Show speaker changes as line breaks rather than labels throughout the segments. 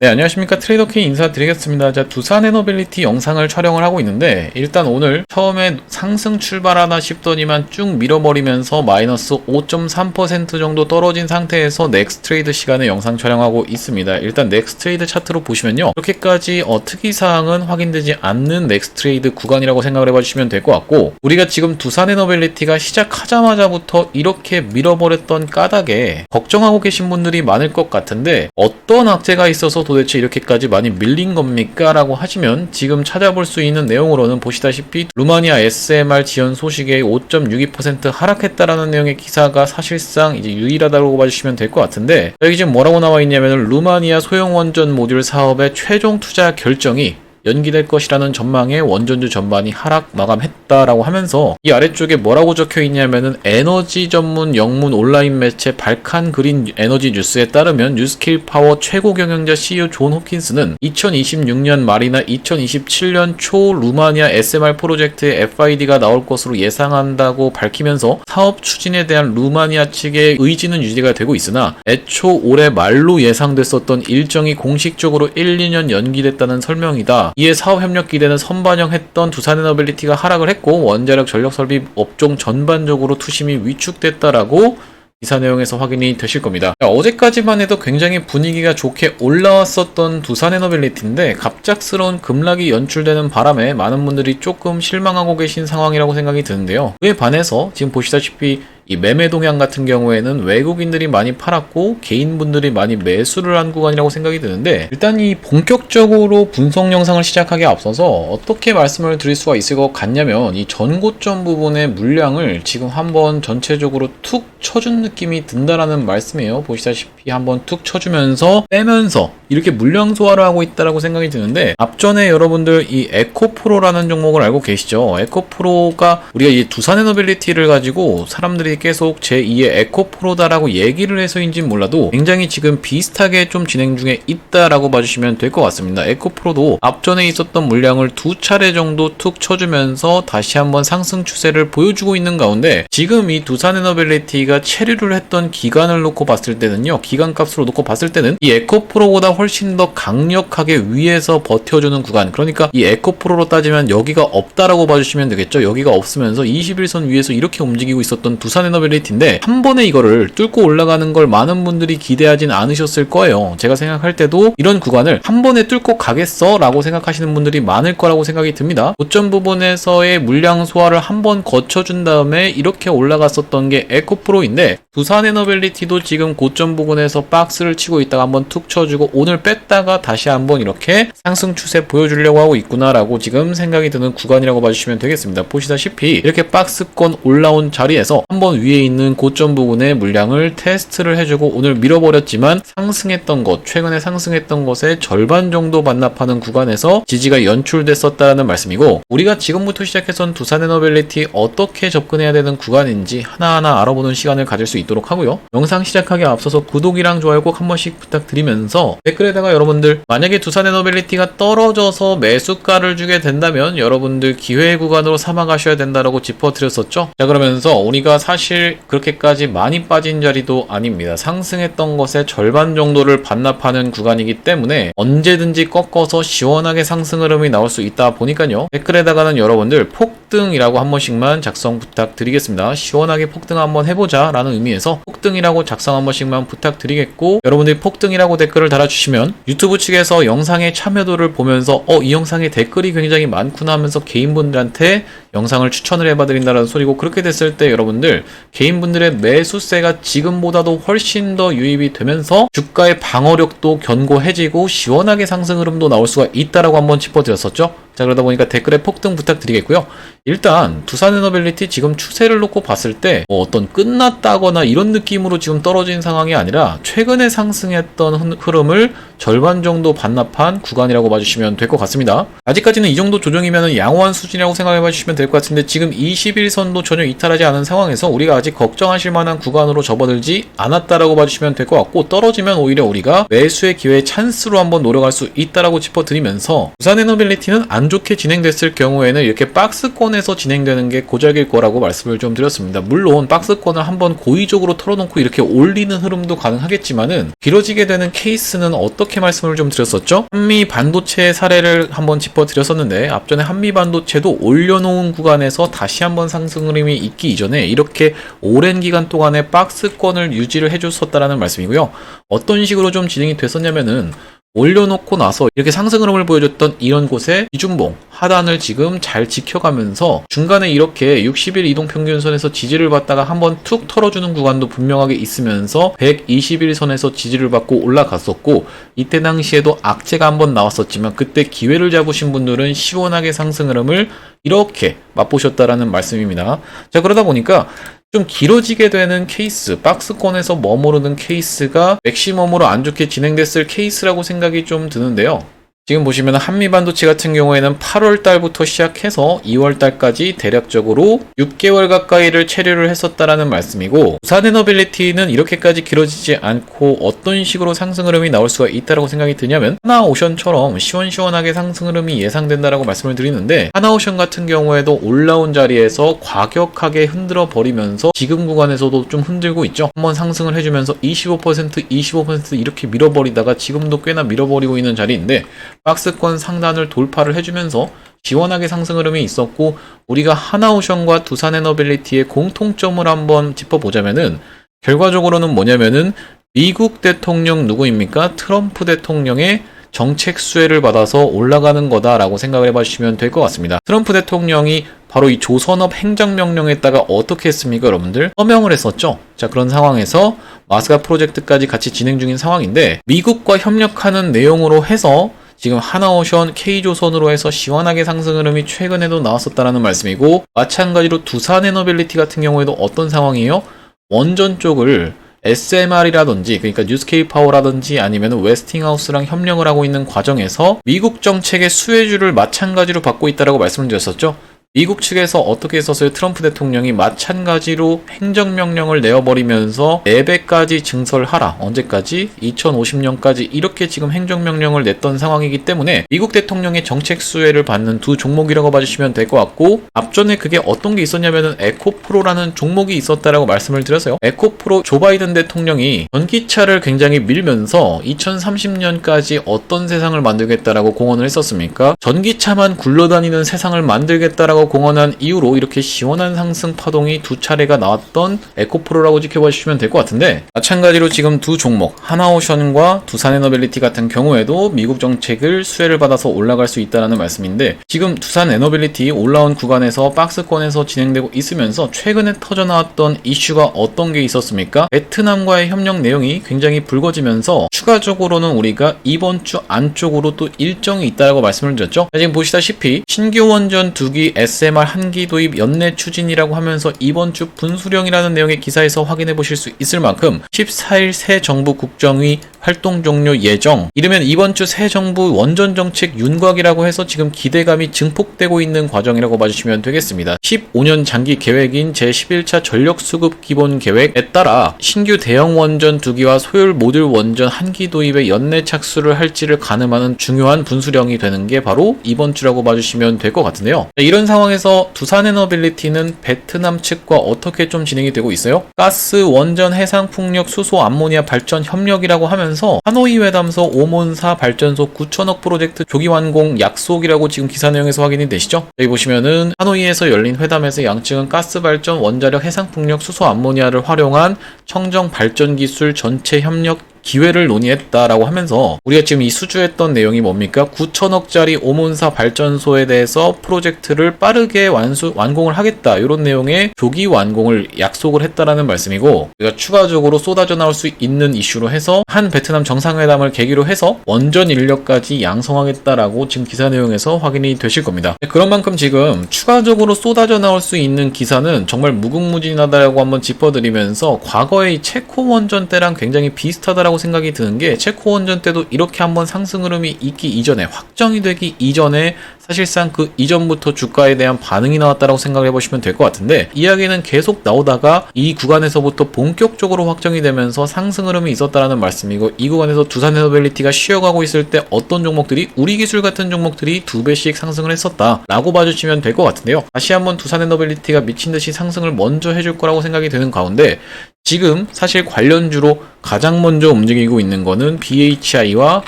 네, 안녕하십니까. 트레이더 K 인사드리겠습니다. 자, 두산 에너빌리티 영상을 촬영을 하고 있는데, 일단 오늘 처음에 상승 출발하나 싶더니만 쭉 밀어버리면서 마이너스 5.3% 정도 떨어진 상태에서 넥스트 트레이드 시간에 영상 촬영하고 있습니다. 일단 넥스트 트레이드 차트로 보시면요, 이렇게까지 특이사항은 확인되지 않는 넥스트 트레이드 구간이라고 생각을 해봐주시면 될 것 같고, 우리가 지금 두산 에너빌리티가 시작하자마자부터 이렇게 밀어버렸던 까닭에 걱정하고 계신 분들이 많을 것 같은데, 어떤 악재가 있어서 도대체 이렇게까지 많이 밀린 겁니까? 라고 하시면 지금 찾아볼 수 있는 내용으로는 보시다시피 루마니아 SMR 지연 소식에 5.62% 하락했다라는 내용의 기사가 사실상 이제 유일하다고 봐주시면 될 것 같은데, 여기 지금 뭐라고 나와 있냐면 루마니아 소형 원전 모듈 사업의 최종 투자 결정이 연기될 것이라는 전망에 원전주 전반이 하락 마감했다라고 하면서 이 아래쪽에 뭐라고 적혀 있냐면은 에너지 전문 영문 온라인 매체 발칸 그린 에너지 뉴스에 따르면 뉴스킬 파워 최고 경영자 CEO 존 홉킨스는 2026년 말이나 2027년 초 루마니아 SMR 프로젝트의 FID가 나올 것으로 예상한다고 밝히면서 사업 추진에 대한 루마니아 측의 의지는 유지가 되고 있으나 애초 올해 말로 예상됐었던 일정이 공식적으로 1, 2년 연기됐다는 설명이다. 이에 사업 협력 기대는 선반영했던 두산 에너빌리티가 하락을 했고 원자력 전력 설비 업종 전반적으로 투심이 위축됐다라고 기사 내용에서 확인이 되실 겁니다. 어제까지만 해도 굉장히 분위기가 좋게 올라왔었던 두산 에너빌리티인데 갑작스러운 급락이 연출되는 바람에 많은 분들이 조금 실망하고 계신 상황이라고 생각이 드는데요. 그에 반해서 지금 보시다시피 이 매매 동향 같은 경우에는 외국인들이 많이 팔았고 개인분들이 많이 매수를 한 구간이라고 생각이 드는데, 일단 이 본격적으로 분석 영상을 시작하기에 앞서서 어떻게 말씀을 드릴 수가 있을 것 같냐면, 이 전고점 부분의 물량을 지금 한번 전체적으로 툭 쳐준 느낌이 든다라는 말씀이에요. 보시다시피 한번 툭 쳐주면서 빼면서 이렇게 물량 소화를 하고 있다라고 생각이 드는데, 앞전에 여러분들 이 에코프로라는 종목을 알고 계시죠? 에코프로가 우리가 이 두산 에너빌리티를 가지고 사람들이 계속 제2의 에코프로다라고 얘기를 해서인지 몰라도 굉장히 지금 비슷하게 좀 진행 중에 있다라고 봐주시면 될 것 같습니다. 에코프로도 앞전에 있었던 물량을 두 차례 정도 툭 쳐주면서 다시 한번 상승 추세를 보여주고 있는 가운데, 지금 이 두산 에너빌리티가 체류를 했던 기간을 놓고 봤을 때는요, 기간값으로 놓고 봤을 때는 이 에코프로보다 훨씬 더 강력하게 위에서 버텨주는 구간, 그러니까 이 에코프로로 따지면 여기가 없다라고 봐주시면 되겠죠. 여기가 없으면서 21선 위에서 이렇게 움직이고 있었던 두산 에너빌리티인데 한 번에 이거를 뚫고 올라가는 걸 많은 분들이 기대하진 않으셨을 거예요. 제가 생각할 때도 이런 구간을 한 번에 뚫고 가겠어 라고 생각하시는 분들이 많을 거라고 생각이 듭니다. 고점 부분에서의 물량 소화를 한 번 거쳐준 다음에 이렇게 올라갔었던 게 에코프로인데, 두산 에너빌리티도 지금 고점 부분에서 박스를 치고 있다가 한번 툭 쳐주고 오늘 뺐다가 다시 한번 이렇게 상승 추세 보여주려고 하고 있구나 라고 지금 생각이 드는 구간이라고 봐주시면 되겠습니다. 보시다시피 이렇게 박스권 올라온 자리에서 한번 위에 있는 고점 부분의 물량을 테스트를 해주고 오늘 밀어버렸지만 상승했던 것, 최근에 상승했던 것의 절반 정도 반납하는 구간에서 지지가 연출됐었다는 말씀이고, 우리가 지금부터 시작해선 두산 에너빌리티 어떻게 접근해야 되는 구간인지 하나하나 알아보는 시간을 가질 수 있도록 하고요. 영상 시작하기에 앞서서 구독이랑 좋아요 꼭 한 번씩 부탁드리면서, 댓글에다가 여러분들 만약에 두산 에너빌리티가 떨어져서 매수가를 주게 된다면 여러분들 기회 구간으로 삼아가셔야 된다라고 짚어드렸었죠. 자, 그러면서 우리가 사실 그렇게까지 많이 빠진 자리도 아닙니다. 상승했던 것의 절반 정도를 반납하는 구간이기 때문에 언제든지 꺾어서 시원하게 상승 흐름이 나올 수 있다 보니까요. 댓글에다가는 여러분들 폭등이라고 한 번씩만 작성 부탁드리겠습니다. 시원하게 폭등 한번 해보자 라는 의미에서 폭등이라고 작성 한 번씩만 부탁드리겠고, 여러분들이 폭등이라고 댓글을 달아주시면 유튜브 측에서 영상의 참여도를 보면서 이 영상에 댓글이 굉장히 많구나 하면서 개인분들한테 영상을 추천을 해봐드린다는 소리고, 그렇게 됐을 때 여러분들 개인분들의 매수세가 지금보다도 훨씬 더 유입이 되면서 주가의 방어력도 견고해지고 시원하게 상승 흐름도 나올 수가 있다라고 한번 짚어드렸었죠. 자, 그러다 보니까 댓글에 폭등 부탁드리겠고요. 일단 두산 에너빌리티 지금 추세를 놓고 봤을 때 어떤 끝났다거나 이런 느낌으로 지금 떨어진 상황이 아니라 최근에 상승했던 흐름을 절반 정도 반납한 구간이라고 봐주시면 될 것 같습니다. 아직까지는 이 정도 조정이면 양호한 수준이라고 생각해 봐주시면 될 것 같은데, 지금 21선도 전혀 이탈하지 않은 상황에서 우리가 아직 걱정하실 만한 구간으로 접어들지 않았다라고 봐주시면 될 것 같고, 떨어지면 오히려 우리가 매수의 기회의 찬스로 한번 노려갈 수 있다라고 짚어드리면서, 두산 에너빌리티는 안 좋게 진행됐을 경우에는 이렇게 박스권 박스권에서 진행되는 게 고작일 거라고 말씀을 좀 드렸습니다. 물론 박스권을 한번 고의적으로 털어놓고 이렇게 올리는 흐름도 가능하겠지만은 길어지게 되는 케이스는 어떻게 말씀을 좀 드렸었죠? 한미 반도체 사례를 한번 짚어드렸었는데 앞전에 한미 반도체도 올려놓은 구간에서 다시 한번 상승 흐름이 있기 이전에 이렇게 오랜 기간 동안에 박스권을 유지를 해줬었다라는 말씀이고요. 어떤 식으로 좀 진행이 됐었냐면은 올려놓고 나서 이렇게 상승 흐름을 보여줬던 이런 곳에 이중봉 하단을 지금 잘 지켜가면서 중간에 이렇게 60일 이동평균선에서 지지를 받다가 한번 툭 털어주는 구간도 분명하게 있으면서 120일선에서 지지를 받고 올라갔었고, 이때 당시에도 악재가 한번 나왔었지만 그때 기회를 잡으신 분들은 시원하게 상승 흐름을 이렇게 맛보셨다라는 말씀입니다. 자, 그러다 보니까 좀 길어지게 되는 케이스, 박스권에서 머무르는 케이스가 맥시멈으로 안 좋게 진행됐을 케이스라고 생각이 좀 드는데요. 지금 보시면 한미반도체 같은 경우에는 8월 달부터 시작해서 2월 달까지 대략적으로 6개월 가까이를 체류를 했었다라는 말씀이고, 두산에너빌리티는 이렇게까지 길어지지 않고 어떤 식으로 상승 흐름이 나올 수가 있다고 생각이 드냐면 하나오션처럼 시원시원하게 상승 흐름이 예상된다라고 말씀을 드리는데, 하나오션 같은 경우에도 올라온 자리에서 과격하게 흔들어 버리면서 지금 구간에서도 좀 흔들고 있죠. 한번 상승을 해주면서 25% 이렇게 밀어버리다가 지금도 꽤나 밀어버리고 있는 자리인데, 박스권 상단을 돌파를 해주면서 시원하게 상승 흐름이 있었고, 우리가 하나오션과 두산에너빌리티의 공통점을 한번 짚어보자면은 결과적으로는 뭐냐면은 미국 대통령 누구입니까? 트럼프 대통령의 정책 수혜를 받아서 올라가는 거다라고 생각을 해봐주시면 될 것 같습니다. 트럼프 대통령이 바로 이 조선업 행정명령에다가 어떻게 했습니까, 여러분들? 서명을 했었죠. 자, 그런 상황에서 마스가 프로젝트까지 같이 진행 중인 상황인데, 미국과 협력하는 내용으로 해서 지금 하나오션, K조선으로 해서 시원하게 상승 흐름이 최근에도 나왔었다라는 말씀이고, 마찬가지로 두산에너빌리티 같은 경우에도 어떤 상황이에요? 원전 쪽을 SMR이라든지, 그러니까 뉴스케이 파워라든지 아니면 웨스팅하우스랑 협력을 하고 있는 과정에서 미국 정책의 수혜주를 마찬가지로 받고 있다라고 말씀을 드렸었죠. 미국 측에서 어떻게 했었어요? 트럼프 대통령이 마찬가지로 행정명령을 내어버리면서 4배까지 증설하라. 언제까지? 2050년까지 이렇게 지금 행정명령을 냈던 상황이기 때문에 미국 대통령의 정책 수혜를 받는 두 종목이라고 봐주시면 될 것 같고, 앞전에 그게 어떤 게 있었냐면은 에코프로라는 종목이 있었다라고 말씀을 드렸어요. 에코프로, 조 바이든 대통령이 전기차를 굉장히 밀면서 2030년까지 어떤 세상을 만들겠다라고 공언을 했었습니까? 전기차만 굴러다니는 세상을 만들겠다라고 공언한 이후로 이렇게 시원한 상승 파동이 두 차례가 나왔던 에코프로라고 지켜봐 주시면 될 것 같은데, 마찬가지로 지금 두 종목 하나오션과 두산에너빌리티 같은 경우에도 미국 정책을 수혜를 받아서 올라갈 수 있다는 말씀인데, 지금 두산에너빌리티 올라온 구간에서 박스권에서 진행되고 있으면서 최근에 터져나왔던 이슈가 어떤 게 있었습니까? 베트남과의 협력 내용이 굉장히 불거지면서 추가적으로는 우리가 이번 주 안쪽으로 또 일정이 있다고 말씀을 드렸죠. 지금 보시다시피 신규 원전 2기 SMR 한기 도입 연내 추진이라고 하면서 이번 주 분수령이라는 내용의 기사에서 확인해 보실 수 있을 만큼 14일 새 정부 국정위 활동 종료 예정, 이르면 이번 주 새 정부 원전 정책 윤곽이라고 해서 지금 기대감이 증폭되고 있는 과정이라고 봐주시면 되겠습니다. 15년 장기 계획인 제11차 전력수급 기본 계획에 따라 신규 대형 원전 2기와 소율 모듈 원전 한기 도입에 연내 착수를 할지를 가늠하는 중요한 분수령이 되는 게 바로 이번 주라고 봐주시면 될 것 같은데요. 이런 상황에서 두산에너빌리티는 베트남 측과 어떻게 좀 진행이 되고 있어요? 가스, 원전, 해상풍력, 수소, 암모니아 발전 협력이라고 하면서 하노이 회담소 오몬사 발전소 9천억 프로젝트 조기 완공 약속이라고 지금 기사 내용에서 확인이 되시죠? 여기 보시면은 하노이에서 열린 회담에서 양측은 가스 발전, 원자력, 해상풍력, 수소, 암모니아를 활용한 청정 발전 기술 전체 협력 기회를 논의했다라고 하면서, 우리가 지금 이 수주했던 내용이 뭡니까? 9천억짜리 오몬사 발전소에 대해서 프로젝트를 빠르게 완공을 하겠다, 이런 내용의 조기 완공을 약속을 했다라는 말씀이고, 우리가 추가적으로 쏟아져 나올 수 있는 이슈로 해서 한 베트남 정상회담을 계기로 해서 원전 인력까지 양성하겠다라고 지금 기사 내용에서 확인이 되실 겁니다. 그런 만큼 지금 추가적으로 쏟아져 나올 수 있는 기사는 정말 무궁무진하다라고 한번 짚어드리면서, 과거의 이 체코 원전 때랑 굉장히 비슷하다라고 생각이 드는 게, 체코 원전 때도 이렇게 한번 상승 흐름이 있기 이전에, 확정이 되기 이전에 사실상 그 이전부터 주가에 대한 반응이 나왔다라고 생각을 해보시면 될 것 같은데, 이야기는 계속 나오다가 이 구간에서부터 본격적으로 확정이 되면서 상승 흐름이 있었다라는 말씀이고, 이 구간에서 두산에너빌리티가 쉬어가고 있을 때 어떤 종목들이, 우리기술 같은 종목들이 2배씩 상승을 했었다 라고 봐주시면 될 것 같은데요. 다시 한번 두산에너빌리티가 미친듯이 상승을 먼저 해줄 거라고 생각이 드는 가운데, 지금 사실 관련주로 가장 먼저 움직이고 있는 거는 BHI와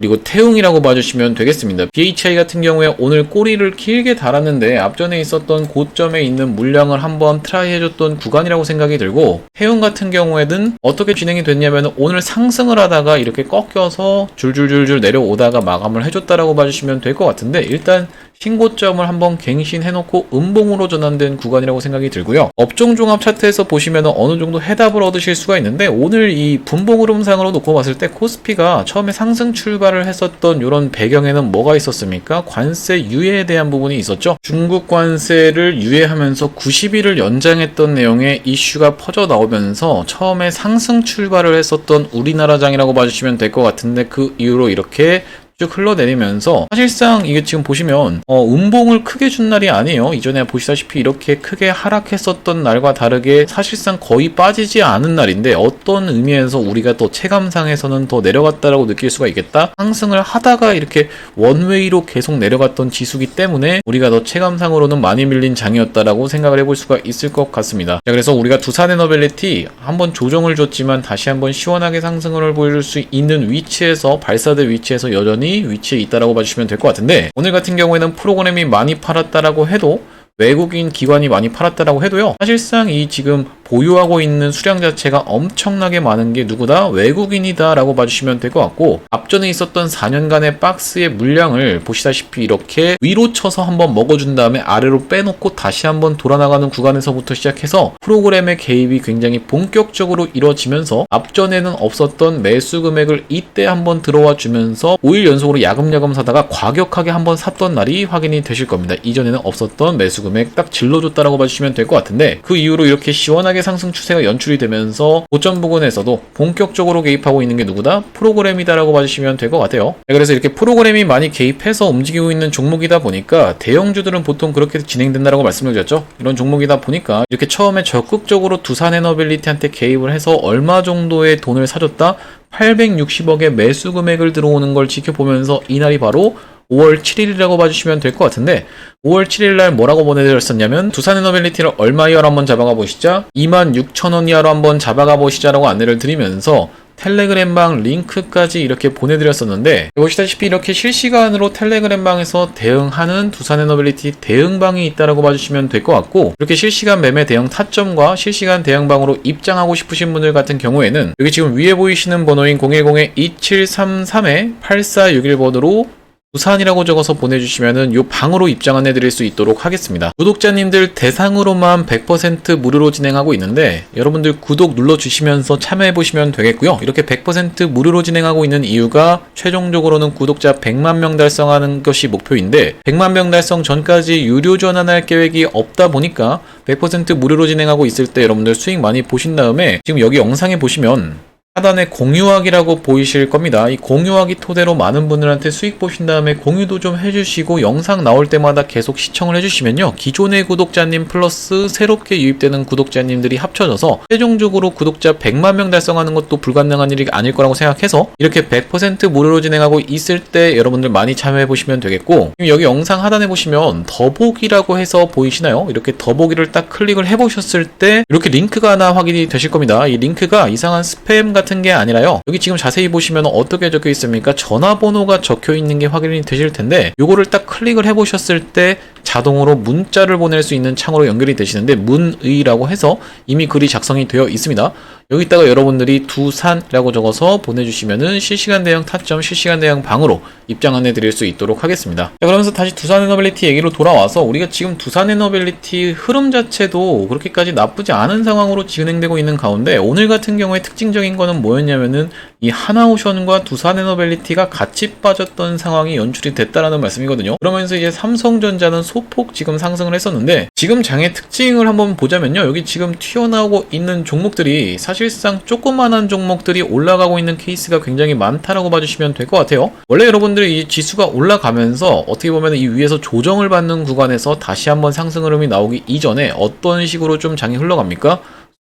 그리고 태웅이라고 봐주시면 되겠습니다. BHI 같은 경우에 오늘 꼬리를 길게 달았는데 앞전에 있었던 고점에 있는 물량을 한번 트라이 해줬던 구간이라고 생각이 들고, 태웅 같은 경우에는 어떻게 진행이 됐냐면 오늘 상승을 하다가 이렇게 꺾여서 줄줄줄줄 내려오다가 마감을 해줬다라고 봐주시면 될 것 같은데, 일단 신고점을 한번 갱신해놓고 음봉으로 전환된 구간이라고 생각이 들고요. 업종종합 차트에서 보시면 어느 정도 해답을 얻으실 수가 있는데, 오늘 이 분봉 흐름상으로 놓고 봤을 때 코스피가 처음에 상승 출발을 했었던 이런 배경에는 뭐가 있었습니까? 관세 유예에 대한 부분이 있었죠. 중국 관세를 유예하면서 90일을 연장했던 내용의 이슈가 퍼져 나오면서 처음에 상승 출발을 했었던 우리나라장이라고 봐주시면 될 것 같은데, 그 이후로 이렇게 쭉 흘러내리면서 사실상 이게 지금 보시면 음봉을 크게 준 날이 아니에요. 이전에 보시다시피 이렇게 크게 하락했었던 날과 다르게 사실상 거의 빠지지 않은 날인데, 어떤 의미에서 우리가 또 체감상에서는 더 내려갔다라고 느낄 수가 있겠다. 상승을 하다가 이렇게 원웨이로 계속 내려갔던 지수기 때문에 우리가 더 체감상으로는 많이 밀린 장이었다라고 생각을 해볼 수가 있을 것 같습니다. 자, 그래서 우리가 두산에너빌리티 한번 조정을 줬지만 다시 한번 시원하게 상승을 보여줄 수 있는 위치에서, 발사대 위치에서 여전히 위치에 있다라고 봐주시면 될 것 같은데, 오늘 같은 경우에는 프로그램이 많이 팔았다라고 해도, 외국인 기관이 많이 팔았다라고 해도요, 사실상 이 지금 보유하고 있는 수량 자체가 엄청나게 많은 게 누구다? 외국인이다 라고 봐주시면 될 것 같고, 앞전에 있었던 4년간의 박스의 물량을 보시다시피 이렇게 위로 쳐서 한번 먹어준 다음에 아래로 빼놓고 다시 한번 돌아나가는 구간에서부터 시작해서 프로그램의 개입이 굉장히 본격적으로 이루어지면서, 앞전에는 없었던 매수 금액을 이때 한번 들어와 주면서 5일 연속으로 야금야금 사다가 과격하게 한번 샀던 날이 확인이 되실 겁니다. 이전에는 없었던 매수 금액 딱 질러줬다라고 봐주시면 될 것 같은데, 그 이후로 이렇게 시원하게 상승 추세가 연출이 되면서 고점 부근에서도 본격적으로 개입하고 있는 게 누구다? 프로그램이다라고 봐주시면 될 것 같아요. 그래서 이렇게 프로그램이 많이 개입해서 움직이고 있는 종목이다 보니까 대형주들은 보통 그렇게 진행된다라고 말씀을 드렸죠. 이런 종목이다 보니까 이렇게 처음에 적극적으로 두산에너빌리티한테 개입을 해서 얼마 정도의 돈을 사줬다? 860억의 매수 금액을 들어오는 걸 지켜보면서 이날이 바로 5월 7일이라고 봐주시면 될 것 같은데, 5월 7일날 뭐라고 보내드렸었냐면, 두산에너빌리티를 얼마 이하로 한번 잡아가 보시자, 26,000원 이하로 한번 잡아가 보시자라고 안내를 드리면서 텔레그램방 링크까지 이렇게 보내드렸었는데, 보시다시피 이렇게 실시간으로 텔레그램방에서 대응하는 두산에너빌리티 대응방이 있다라고 봐주시면 될 것 같고, 이렇게 실시간 매매 대응 타점과 실시간 대응방으로 입장하고 싶으신 분들 같은 경우에는 여기 지금 위에 보이시는 번호인 010-2733-8461번으로 두산이라고 적어서 보내주시면은 요 방으로 입장 안내 드릴 수 있도록 하겠습니다. 구독자님들 대상으로만 100% 무료로 진행하고 있는데, 여러분들 구독 눌러주시면서 참여해보시면 되겠고요. 이렇게 100% 무료로 진행하고 있는 이유가 최종적으로는 구독자 100만 명 달성하는 것이 목표인데, 100만 명 달성 전까지 유료 전환할 계획이 없다 보니까 100% 무료로 진행하고 있을 때 여러분들 수익 많이 보신 다음에, 지금 여기 영상에 보시면 하단에 공유하기라고 보이실 겁니다. 이 공유하기 토대로 많은 분들한테 수익 보신 다음에 공유도 좀 해주시고, 영상 나올 때마다 계속 시청을 해주시면요, 기존의 구독자님 플러스 새롭게 유입되는 구독자님들이 합쳐져서 최종적으로 구독자 100만 명 달성하는 것도 불가능한 일이 아닐 거라고 생각해서 이렇게 100% 무료로 진행하고 있을 때 여러분들 많이 참여해 보시면 되겠고, 여기 영상 하단에 보시면 더보기라고 해서 보이시나요? 이렇게 더보기를 딱 클릭을 해보셨을 때 이렇게 링크가 하나 확인이 되실 겁니다. 이 링크가 이상한 스팸 같은 게 아니라요, 여기 지금 자세히 보시면 어떻게 적혀 있습니까? 전화번호가 적혀 있는 게 확인이 되실 텐데, 요거를 딱 클릭을 해보셨을 때 자동으로 문자를 보낼 수 있는 창으로 연결이 되시는데, 문의라고 해서 이미 글이 작성이 되어 있습니다. 여기다가 여러분들이 두산이라고 적어서 보내주시면은 실시간 대응 타점, 실시간 대응 방으로 입장 안내 드릴 수 있도록 하겠습니다. 자, 그러면서 다시 두산에너빌리티 얘기로 돌아와서, 우리가 지금 두산에너빌리티 흐름 자체도 그렇게까지 나쁘지 않은 상황으로 진행되고 있는 가운데, 오늘 같은 경우에 특징적인 거는 뭐였냐면은 이 하나오션과 두산에너빌리티가 같이 빠졌던 상황이 연출이 됐다라는 말씀이거든요. 그러면서 이제 삼성전자는 소폭 지금 상승을 했었는데, 지금 장의 특징을 한번 보자면요, 여기 지금 튀어나오고 있는 종목들이 사실 사실상 조그만한 종목들이 올라가고 있는 케이스가 굉장히 많다라고 봐주시면 될 것 같아요. 원래 여러분들이 이 지수가 올라가면서 어떻게 보면 이 위에서 조정을 받는 구간에서 다시 한번 상승 흐름이 나오기 이전에 어떤 식으로 좀 장이 흘러갑니까?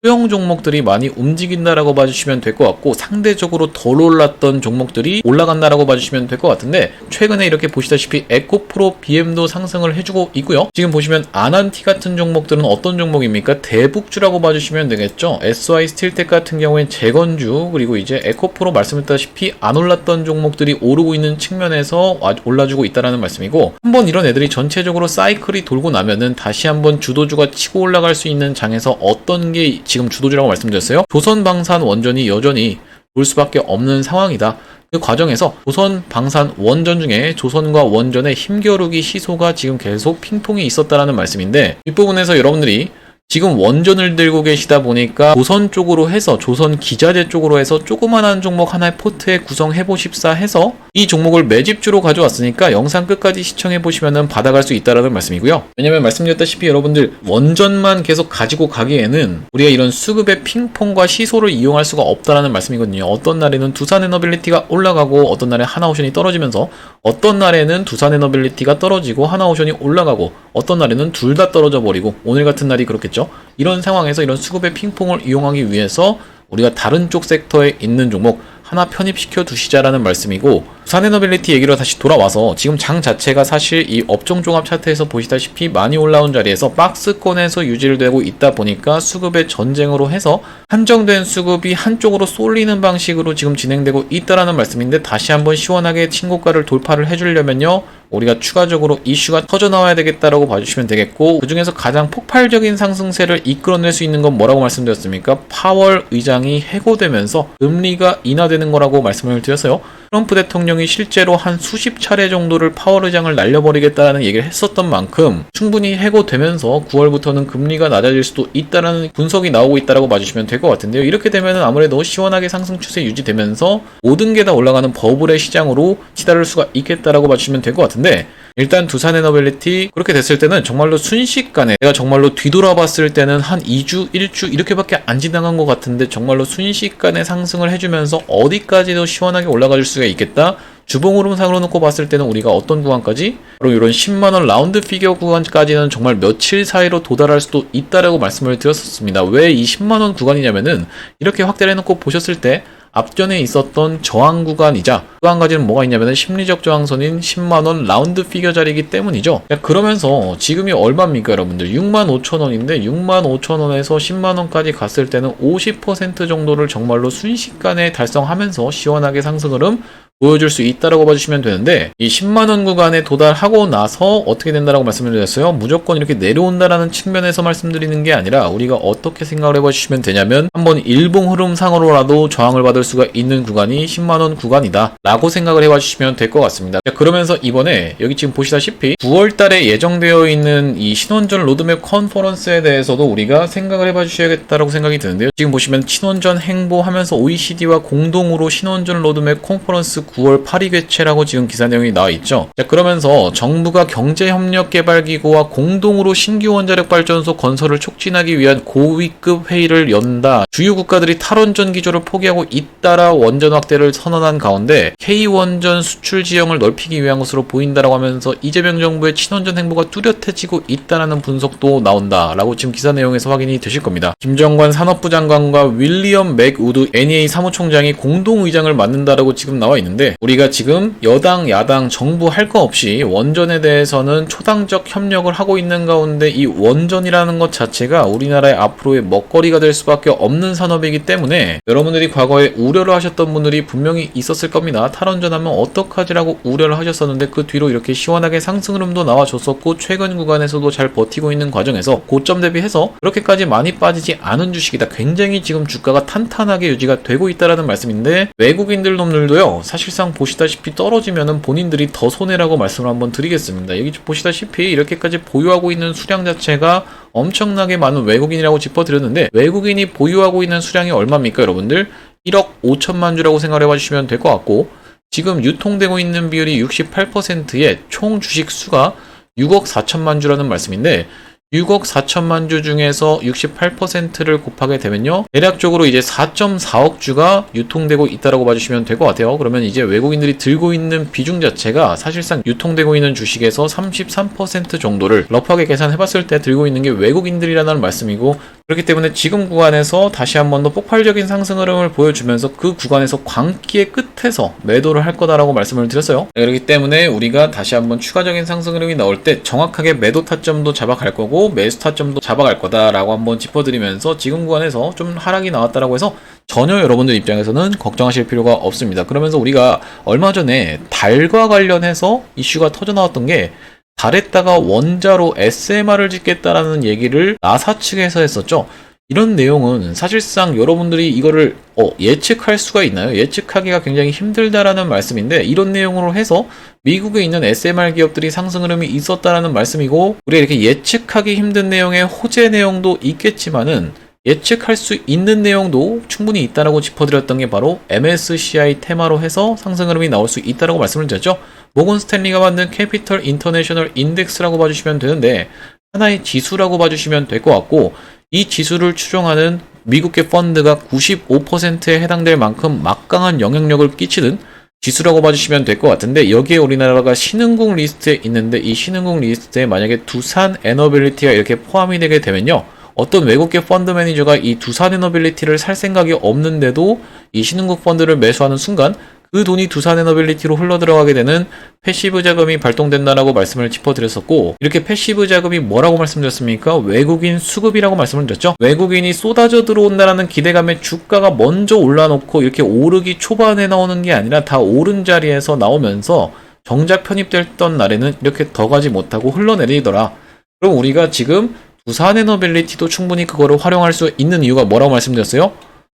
소형 종목들이 많이 움직인다라고 봐주시면 될 것 같고, 상대적으로 덜 올랐던 종목들이 올라간다라고 봐주시면 될 것 같은데, 최근에 이렇게 보시다시피 에코프로 BM도 상승을 해주고 있고요. 지금 보시면 아난티 같은 종목들은 어떤 종목입니까? 대북주라고 봐주시면 되겠죠. SY 스틸텍 같은 경우엔 재건주, 그리고 이제 에코프로 말씀드렸다시피 안 올랐던 종목들이 오르고 있는 측면에서 올라주고 있다라는 말씀이고, 한번 이런 애들이 전체적으로 사이클이 돌고 나면은 다시 한번 주도주가 치고 올라갈 수 있는 장에서 어떤 게 지금 주도주라고 말씀드렸어요. 조선방산 원전이 여전히 올 수밖에 없는 상황이다. 그 과정에서 조선 방산 원전 중에 조선과 원전의 힘겨루기 시소가 지금 계속 핑퐁이 있었다라는 말씀인데, 뒷부분에서 여러분들이 지금 원전을 들고 계시다 보니까 조선 쪽으로 해서 조선 기자재 쪽으로 해서 조그만한 종목 하나의 포트에 구성해 보십사 해서 이 종목을 매집주로 가져왔으니까 영상 끝까지 시청해 보시면은 받아갈 수 있다라는 말씀이고요. 왜냐면 말씀드렸다시피 여러분들 원전만 계속 가지고 가기에는 우리가 이런 수급의 핑퐁과 시소를 이용할 수가 없다라는 말씀이거든요. 어떤 날에는 두산에너빌리티가 올라가고 어떤 날에 하나오션이 떨어지면서, 어떤 날에는 두산에너빌리티가 떨어지고 하나오션이 올라가고 어떤 날에는 둘 다 떨어져 버리고, 오늘 같은 날이 그렇겠죠. 이런 상황에서 이런 수급의 핑퐁을 이용하기 위해서 우리가 다른 쪽 섹터에 있는 종목 하나 편입시켜 두시자라는 말씀이고, 두산에너빌리티 얘기로 다시 돌아와서 지금 장 자체가 사실 이 업종 종합 차트에서 보시다시피 많이 올라온 자리에서 박스권에서 유지를 되고 있다 보니까 수급의 전쟁으로 해서 한정된 수급이 한쪽으로 쏠리는 방식으로 지금 진행되고 있다라는 말씀인데, 다시 한번 시원하게 신고가를 돌파를 해주려면요, 우리가 추가적으로 이슈가 터져 나와야 되겠다라고 봐주시면 되겠고, 그 중에서 가장 폭발적인 상승세를 이끌어낼 수 있는 건 뭐라고 말씀드렸습니까? 파월 의장이 해고되면서 금리가 인하되는 거라고 말씀을 드렸어요. 트럼프 대통령이 실제로 한 수십 차례 정도를 파월 의장을 날려버리겠다라는 얘기를 했었던 만큼 충분히 해고되면서 9월부터는 금리가 낮아질 수도 있다라는 분석이 나오고 있다라고 봐주시면 될 것 같은데요. 이렇게 되면은 아무래도 시원하게 상승 추세 유지되면서 모든 게 다 올라가는 버블의 시장으로 치달을 수가 있겠다라고 봐주시면 될 것 같은데, 일단 두산에너빌리티 그렇게 됐을 때는 정말로 순식간에, 내가 정말로 뒤돌아봤을 때는 한 2주, 1주 이렇게밖에 안 지나간 것 같은데 정말로 순식간에 상승을 해주면서 어디까지도 시원하게 올라갈 수가 있겠다. 주봉 흐름상으로 놓고 봤을 때는 우리가 어떤 구간까지? 바로 이런 10만원 라운드 피겨 구간까지는 정말 며칠 사이로 도달할 수도 있다라고 말씀을 드렸었습니다. 왜 이 10만원 구간이냐면은, 이렇게 확대를 해놓고 보셨을 때 앞전에 있었던 저항 구간이자, 또 한 가지는 뭐가 있냐면 심리적 저항선인 10만원 라운드 피겨 자리이기 때문이죠. 그러면서 지금이 얼마입니까 여러분들? 65,000원인데 65,000원에서 10만원까지 갔을 때는 50% 정도를 정말로 순식간에 달성하면서 시원하게 상승 흐름 보여줄 수 있다라고 봐주시면 되는데, 이 10만원 구간에 도달하고 나서 어떻게 된다라고 말씀을 드렸어요. 무조건 이렇게 내려온다라는 측면에서 말씀드리는 게 아니라 우리가 어떻게 생각을 해봐주시면 되냐면, 한번 일봉 흐름상으로라도 저항을 받을 수가 있는 구간이 10만원 구간이다 라고 생각을 해봐주시면 될 것 같습니다. 그러면서 이번에 여기 지금 보시다시피 9월달에 예정되어 있는 이 신원전 로드맵 컨퍼런스에 대해서도 우리가 생각을 해봐주셔야겠다라고 생각이 드는데요. 지금 보시면 신원전 행보하면서 OECD와 공동으로 신원전 로드맵 컨퍼런스 9월 8일 개최라고 지금 기사 내용이 나와 있죠. 자, 그러면서 정부가 경제협력개발기구와 공동으로 신규 원자력 발전소 건설을 촉진하기 위한 고위급 회의를 연다. 주요 국가들이 탈원전 기조를 포기하고 잇따라 원전 확대를 선언한 가운데 K원전 수출 지형을 넓히기 위한 것으로 보인다라고 하면서 이재명 정부의 친원전 행보가 뚜렷해지고 있다는 분석도 나온다라고 지금 기사 내용에서 확인이 되실 겁니다. 김정관 산업부 장관과 윌리엄 맥우드 NEA 사무총장이 공동의장을 맡는다라고 지금 나와 있는데, 우리가 지금 여당, 야당, 정부 할 거 없이 원전에 대해서는 초당적 협력을 하고 있는 가운데, 이 원전이라는 것 자체가 우리나라의 앞으로의 먹거리가 될 수밖에 없는 산업이기 때문에 여러분들이 과거에 우려를 하셨던 분들이 분명히 있었을 겁니다. 탈원전하면 어떡하지라고 우려를 하셨었는데, 그 뒤로 이렇게 시원하게 상승 흐름도 나와줬었고, 최근 구간에서도 잘 버티고 있는 과정에서 고점 대비해서 그렇게까지 많이 빠지지 않은 주식이다. 굉장히 지금 주가가 탄탄하게 유지가 되고 있다라는 말씀인데, 외국인들 놈들도요, 사실상 보시다시피 떨어지면은 본인들이 더 손해라고 말씀을 한번 드리겠습니다. 여기 보시다시피 이렇게까지 보유하고 있는 수량 자체가 엄청나게 많은 외국인이라고 짚어드렸는데, 외국인이 보유하고 있는 수량이 얼마입니까 여러분들? 1억 5천만 주라고 생각해 봐주시면 될 것 같고, 지금 유통되고 있는 비율이 68%의 총 주식 수가 6억 4천만 주라는 말씀인데, 6억 4천만 주 중에서 68%를 곱하게 되면요, 대략적으로 이제 4.4억 주가 유통되고 있다라고 봐주시면 될 것 같아요. 그러면 이제 외국인들이 들고 있는 비중 자체가 사실상 유통되고 있는 주식에서 33% 정도를 러프하게 계산해봤을 때 들고 있는 게 외국인들이라는 말씀이고, 그렇기 때문에 지금 구간에서 다시 한 번 더 폭발적인 상승 흐름을 보여주면서 그 구간에서 광기의 끝에서 매도를 할 거다라고 말씀을 드렸어요. 그렇기 때문에 우리가 다시 한번 추가적인 상승 흐름이 나올 때 정확하게 매도 타점도 잡아갈 거고 매수 타점도 잡아갈 거다라고 한번 짚어드리면서, 지금 구간에서 좀 하락이 나왔다라고 해서 전혀 여러분들 입장에서는 걱정하실 필요가 없습니다. 그러면서 우리가 얼마 전에 달과 관련해서 이슈가 터져 나왔던 게, 달에다가 원자로 SMR을 짓겠다라는 얘기를 나사 측에서 했었죠. 이런 내용은 사실상 여러분들이 이거를 예측할 수가 있나요? 예측하기가 굉장히 힘들다라는 말씀인데, 이런 내용으로 해서 미국에 있는 SMR 기업들이 상승 흐름이 있었다라는 말씀이고, 우리가 이렇게 예측하기 힘든 내용의 호재 내용도 있겠지만은 예측할 수 있는 내용도 충분히 있다라고 짚어드렸던 게 바로 MSCI 테마로 해서 상승 흐름이 나올 수 있다라고 말씀을 드렸죠. 모건 스탠리가 만든 캐피털 인터내셔널 인덱스라고 봐주시면 되는데, 하나의 지수라고 봐주시면 될 것 같고, 이 지수를 추종하는 미국계 펀드가 95%에 해당될 만큼 막강한 영향력을 끼치는 지수라고 봐주시면 될 것 같은데, 여기에 우리나라가 신흥국 리스트에 있는데, 이 신흥국 리스트에 만약에 두산 에너빌리티가 이렇게 포함이 되게 되면요, 어떤 외국계 펀드 매니저가 이 두산 에너빌리티를 살 생각이 없는데도 이 신흥국 펀드를 매수하는 순간 그 돈이 두산 에너빌리티로 흘러들어가게 되는 패시브 자금이 발동된다라고 말씀을 짚어드렸었고, 이렇게 패시브 자금이 뭐라고 말씀드렸습니까? 외국인 수급이라고 말씀을 드렸죠. 외국인이 쏟아져 들어온다라는 기대감에 주가가 먼저 올라놓고 이렇게 오르기 초반에 나오는 게 아니라 다 오른 자리에서 나오면서 정작 편입됐던 날에는 이렇게 더 가지 못하고 흘러내리더라. 그럼 우리가 지금 두산 에너빌리티도 충분히 그거를 활용할 수 있는 이유가 뭐라고 말씀드렸어요?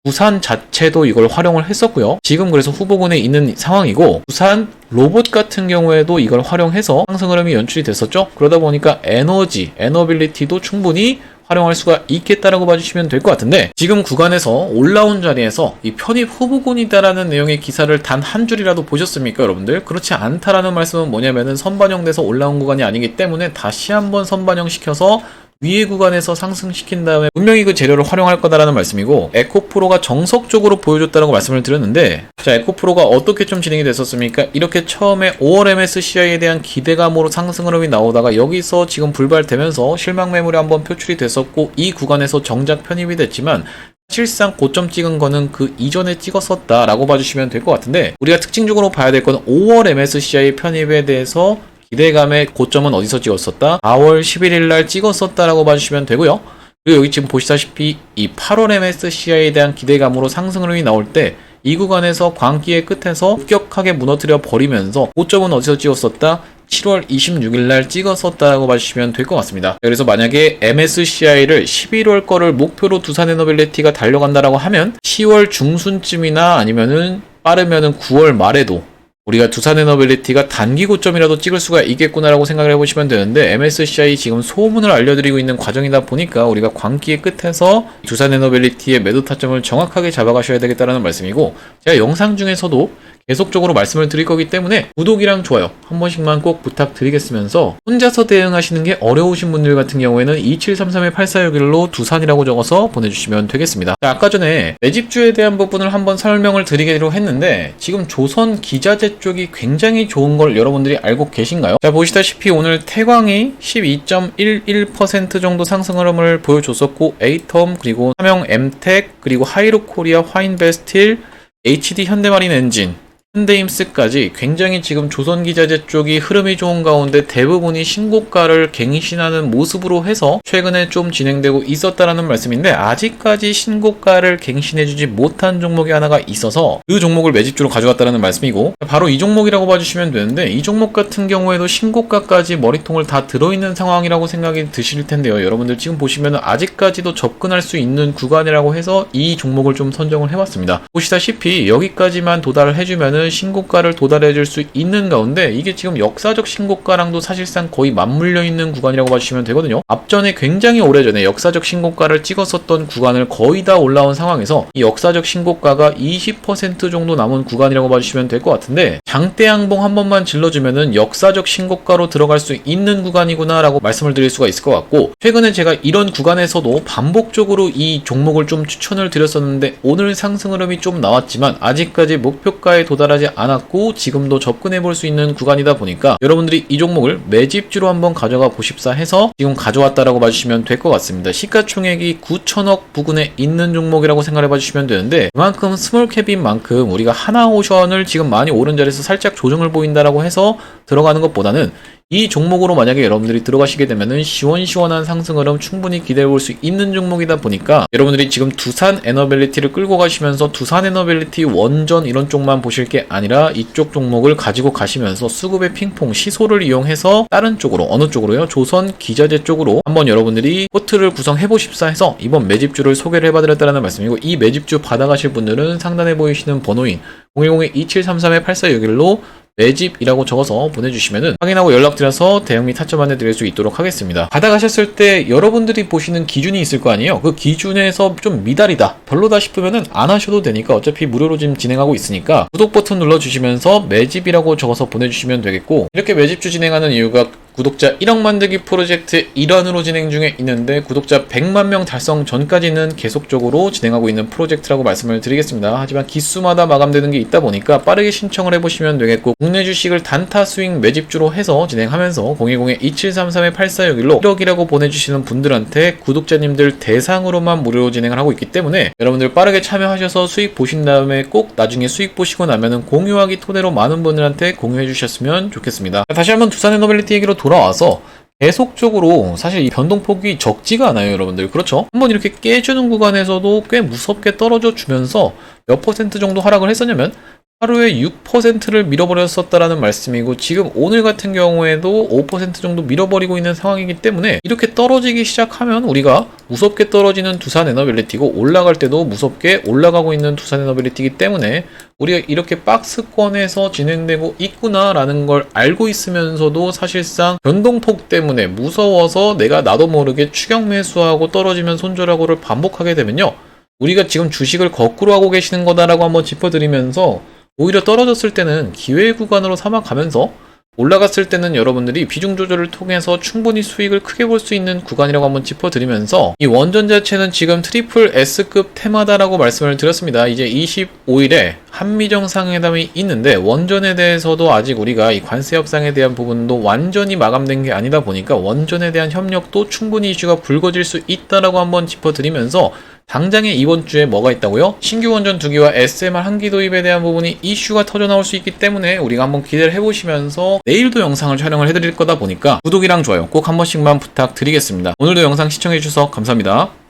두산 자체도 이걸 활용을 했었고요. 지금 그래서 후보군에 있는 상황이고, 두산 로봇 같은 경우에도 이걸 활용해서 상승 흐름이 연출이 됐었죠. 그러다 보니까 에너빌리티도 충분히 활용할 수가 있겠다라고 봐주시면 될 것 같은데, 지금 구간에서 올라온 자리에서 이 편입 후보군이다라는 내용의 기사를 단 한 줄이라도 보셨습니까, 여러분들? 그렇지 않다라는 말씀은 뭐냐면은 선반영돼서 올라온 구간이 아니기 때문에 다시 한번 선반영시켜서 위의 구간에서 상승시킨 다음에 분명히 그 재료를 활용할 거다라는 말씀이고, 에코프로가 정석적으로 보여줬다라고 말씀을 드렸는데, 자, 에코프로가 어떻게 좀 진행이 됐었습니까? 이렇게 처음에 5월 MSCI에 대한 기대감으로 상승 흐름이 나오다가 여기서 지금 불발되면서 실망 매물이 한번 표출이 됐었고, 이 구간에서 정작 편입이 됐지만 사실상 고점 찍은 거는 그 이전에 찍었었다라고 봐주시면 될 것 같은데, 우리가 특징적으로 봐야 될 건 5월 MSCI 편입에 대해서 기대감의 고점은 어디서 찍었었다? 4월 11일 날 찍었었다라고 봐주시면 되고요. 그리고 여기 지금 보시다시피 이 8월 MSCI에 대한 기대감으로 상승 흐름이 나올 때 이 구간에서 광기의 끝에서 급격하게 무너뜨려 버리면서 고점은 어디서 찍었었다? 7월 26일 날 찍었었다고 봐주시면 될 것 같습니다. 그래서 만약에 MSCI를 11월 거를 목표로 두산 에너빌리티가 달려간다라고 하면 10월 중순쯤이나 아니면은 빠르면은 9월 말에도 우리가 두산 에너빌리티가 단기 고점이라도 찍을 수가 있겠구나라고 생각을 해보시면 되는데, MSCI 지금 소문을 알려드리고 있는 과정이다 보니까 우리가 광기의 끝에서 두산 에너빌리티의 매도 타점을 정확하게 잡아가셔야 되겠다는 말씀이고, 제가 영상 중에서도 계속적으로 말씀을 드릴 거기 때문에 구독이랑 좋아요 한 번씩만 꼭 부탁드리겠으면서, 혼자서 대응하시는 게 어려우신 분들 같은 경우에는 2733-8461로 두산이라고 적어서 보내주시면 되겠습니다. 자, 아까 전에 매집주에 대한 부분을 한번 설명을 드리기로 했는데, 지금 조선 기자재 쪽이 굉장히 좋은 걸 여러분들이 알고 계신가요? 자, 보시다시피 오늘 태광이 12.11% 정도 상승 흐름을 보여줬었고, 에이텀, 그리고 삼형 엠텍, 그리고 하이로코리아, 화인베스틸, HD 현대마린 엔진, 현대임스까지 굉장히 지금 조선기자재 쪽이 흐름이 좋은 가운데 대부분이 신고가를 갱신하는 모습으로 해서 최근에 좀 진행되고 있었다라는 말씀인데, 아직까지 신고가를 갱신해주지 못한 종목이 하나가 있어서 그 종목을 매집주로 가져갔다는 말씀이고, 바로 이 종목이라고 봐주시면 되는데, 이 종목 같은 경우에도 신고가까지 머리통을 다 들어있는 상황이라고 생각이 드실 텐데요. 여러분들 지금 보시면 아직까지도 접근할 수 있는 구간이라고 해서 이 종목을 좀 선정을 해봤습니다. 보시다시피 여기까지만 도달을 해주면은 되면은 신고가를 도달해 줄 수 있는 가운데 이게 지금 역사적 신고가랑도 사실상 거의 맞물려 있는 구간이라고 봐주시면 되거든요. 앞전에 굉장히 오래전에 역사적 신고가를 찍었었던 구간을 거의 다 올라온 상황에서 이 역사적 신고가가 20% 정도 남은 구간이라고 봐주시면 될 것 같은데, 장대 양봉 한 번만 질러주면은 역사적 신고가로 들어갈 수 있는 구간이구나 라고 말씀을 드릴 수가 있을 것 같고, 최근에 제가 이런 구간에서도 반복적으로 이 종목을 좀 추천을 드렸었는데 오늘 상승 흐름이 좀 나왔지만 아직까지 목표가에 도달하지 않았고 지금도 접근해 볼 수 있는 구간이다 보니까 여러분들이 이 종목을 매집주로 한번 가져가 보십사 해서 지금 가져왔다라고 봐주시면 될 것 같습니다. 시가총액이 9천억 부근에 있는 종목이라고 생각해 봐주시면 되는데, 그만큼 스몰캡인 만큼 우리가 하나오션을 지금 많이 오른 자리에서 살짝 조정을 보인다라고 해서 들어가는 것보다는 이 종목으로 만약에 여러분들이 들어가시게 되면은 시원시원한 상승 흐름 충분히 기대해 볼 수 있는 종목이다 보니까 여러분들이 지금 두산 에너빌리티를 끌고 가시면서 두산 에너빌리티 원전 이런 쪽만 보실 게 아니라 이쪽 종목을 가지고 가시면서 수급의 핑퐁 시소를 이용해서 다른 쪽으로, 어느 쪽으로요? 조선 기자재 쪽으로 한번 여러분들이 포트를 구성해 보십사 해서 이번 매집주를 소개를 해봐드렸다는 말씀이고, 이 매집주 받아가실 분들은 상단에 보이시는 번호인 010-2733-8461로 매집이라고 적어서 보내주시면은 확인하고 연락드려서 대응 및 타점 안내 드릴 수 있도록 하겠습니다. 받아가셨을 때 여러분들이 보시는 기준이 있을 거 아니에요? 그 기준에서 좀 미달이다, 별로다 싶으면은 안 하셔도 되니까 어차피 무료로 지금 진행하고 있으니까 구독 버튼 눌러주시면서 매집이라고 적어서 보내주시면 되겠고, 이렇게 매집주 진행하는 이유가 구독자 1억 만들기 프로젝트 일환으로 진행 중에 있는데 구독자 100만 명 달성 전까지는 계속적으로 진행하고 있는 프로젝트라고 말씀을 드리겠습니다. 하지만 기수마다 마감되는 게 있다 보니까 빠르게 신청을 해보시면 되겠고, 국내 주식을 단타 스윙 매집주로 해서 진행하면서 010-2733-8461로 1억이라고 보내주시는 분들한테 구독자님들 대상으로만 무료로 진행을 하고 있기 때문에 여러분들 빠르게 참여하셔서 수익 보신 다음에 꼭 나중에 수익 보시고 나면은 공유하기 토대로 많은 분들한테 공유해 주셨으면 좋겠습니다. 다시 한번 두산 에너빌리티 얘기로 돌아와서 계속적으로 사실 이 변동폭이 적지가 않아요, 여러분들. 그렇죠? 한번 이렇게 깨주는 구간에서도 꽤 무섭게 떨어져 주면서 몇 퍼센트 정도 하락을 했었냐면 하루에 6%를 밀어버렸었다라는 말씀이고, 지금 오늘 같은 경우에도 5% 정도 밀어버리고 있는 상황이기 때문에 이렇게 떨어지기 시작하면 우리가 무섭게 떨어지는 두산 에너빌리티고 올라갈 때도 무섭게 올라가고 있는 두산 에너빌리티이기 때문에 우리가 이렇게 박스권에서 진행되고 있구나라는 걸 알고 있으면서도 사실상 변동폭 때문에 무서워서 내가 나도 모르게 추격 매수하고 떨어지면 손절하고를 반복하게 되면요, 우리가 지금 주식을 거꾸로 하고 계시는 거다라고 한번 짚어드리면서 오히려 떨어졌을 때는 기회 구간으로 삼아가면서 올라갔을 때는 여러분들이 비중 조절을 통해서 충분히 수익을 크게 볼 수 있는 구간이라고 한번 짚어드리면서, 이 원전 자체는 지금 트리플 S급 테마다라고 말씀을 드렸습니다. 이제 25일에 한미정상회담이 있는데 원전에 대해서도 아직 우리가 이 관세 협상에 대한 부분도 완전히 마감된 게 아니다 보니까 원전에 대한 협력도 충분히 이슈가 불거질 수 있다라고 한번 짚어드리면서, 당장에 이번 주에 뭐가 있다고요? 신규 원전 2기와 SMR 1기 도입에 대한 부분이 이슈가 터져 나올 수 있기 때문에 우리가 한번 기대를 해보시면서 내일도 영상을 촬영을 해드릴 거다 보니까 구독이랑 좋아요 꼭 한 번씩만 부탁드리겠습니다. 오늘도 영상 시청해주셔서 감사합니다.